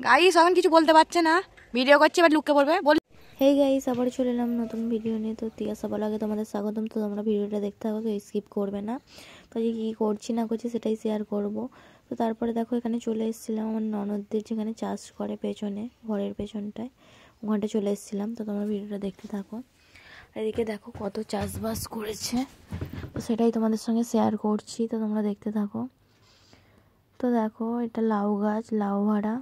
Guys এখন কিছু বলতে পারছে না, ভিডিও করছে এবার লুককে পড়বে বল। হেই গাইস, আবার চলে এলাম নতুন ভিডিও নিয়ে। তো তিয়াসা বলা আগে তোমাদের স্বাগতম। তো তোমরা ভিডিওটা দেখতে থাকো, কেউ স্কিপ করবে না। তো আজকে কী করছি না করছি সেটাই শেয়ার করব। তো তারপরে দেখো এখানে চলে এসেছিলাম আমার ননদদের যেখানে চাষ করে পেছনে, ঘরের পেছনটায়, ওখানটা চলে এসেছিলাম। তো তোমরা ভিডিওটা দেখতে থাকো। এদিকে দেখো কত চাষবাস করেছে, তো সেটাই তোমাদের সঙ্গে শেয়ার করছি। তো তোমরা দেখতে থাকো। তো দেখো এটা লাউ গাছ, লাউ ভাড়া,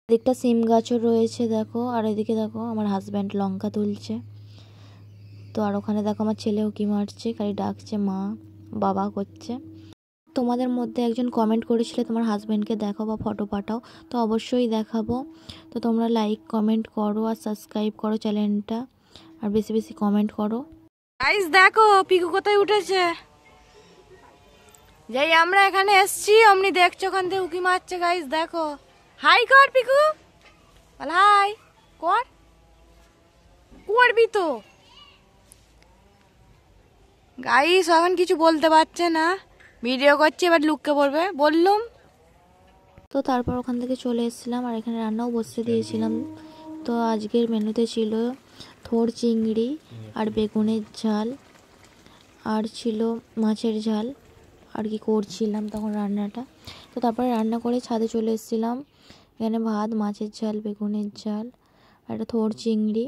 এদিকটা সিম গাছও রয়েছে দেখো। আর এদিকে দেখো আমার হাজব্যান্ড লঙ্কা তুলছে। তো আর ওখানে দেখো আমার ছেলে উঁকি মারছে, খালি ডাকছে মা বাবা করছে। তোমাদের মধ্যে একজন কমেন্ট করেছিলে তোমার হাজব্যান্ডকে দেখো বা ফটো পাঠাও, তো অবশ্যই দেখাবো। তো তোমরা লাইক কমেন্ট করো আর সাবস্ক্রাইব করো চ্যানেলটা, আর বেশি বেশি কমেন্ট করো। গাইস দেখো পিকু কোথায় উঠেছে, যেই আমরা এখানে এসছি অমনি দেখছো ওখান থেকে উকি মারছে। গাইস দেখো, হাই কর পিকু, বল হাই কর, করবি তো। গাইস এখন কিছু বলতে পারছে না, ভিডিও করছে এবার লুককে পড়বে বললুম। তো তারপর ওখান থেকে চলে এসেছিলাম আর এখানে রান্নাও বসিয়ে দিয়েছিলাম। তো আজকের মেনুতে ছিল থোড় চিংড়ি আর বেগুনের ঝাল, আর ছিল মাছের ঝাল। আর কি করছিলাম তখন রান্নাটা। তো তারপরে রান্না করে ছাদে চলে এসেছিলাম। এখানে ভাত, মাছের ঝাল, বেগুনের ঝাল আর একটা থোড় চিংড়ি।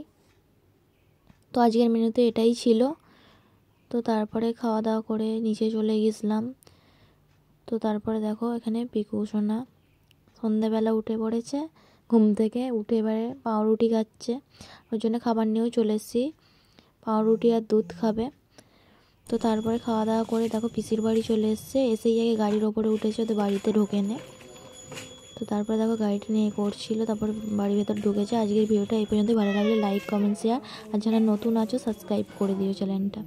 তো আজকের মেনুতে এটাই ছিল। তো তারপরে খাওয়া দাওয়া করে নিচে চলে গেছিলাম। তো তারপরে দেখো এখানে পিকু সোনা সন্ধ্যাবেলা উঠে পড়েছে ঘুম থেকে, উঠে এবারে পাউরুটি খাচ্ছে। ওর জন্য খাবার নিয়েও চলে এসেছি, পাউরুটি আর দুধ খাবে। তো তারপরে খাওয়া দাওয়া করে দেখো পিসির বাড়ি চলে এসছে, এসেই আগে গাড়ির ওপরে উঠেছে, তো বাড়িতে ঢোকে নে। তো তারপরে দেখো গাড়িটা নিয়ে করছিল, তারপর বাড়ির ভেতর ঢুকেছে। আজকের ভিডিওটা এই পর্যন্ত, ভালো লাগলে লাইক কমেন্ট শেয়ার, আর যারা নতুন আছো সাবস্ক্রাইব করে দিও চ্যানেলটা।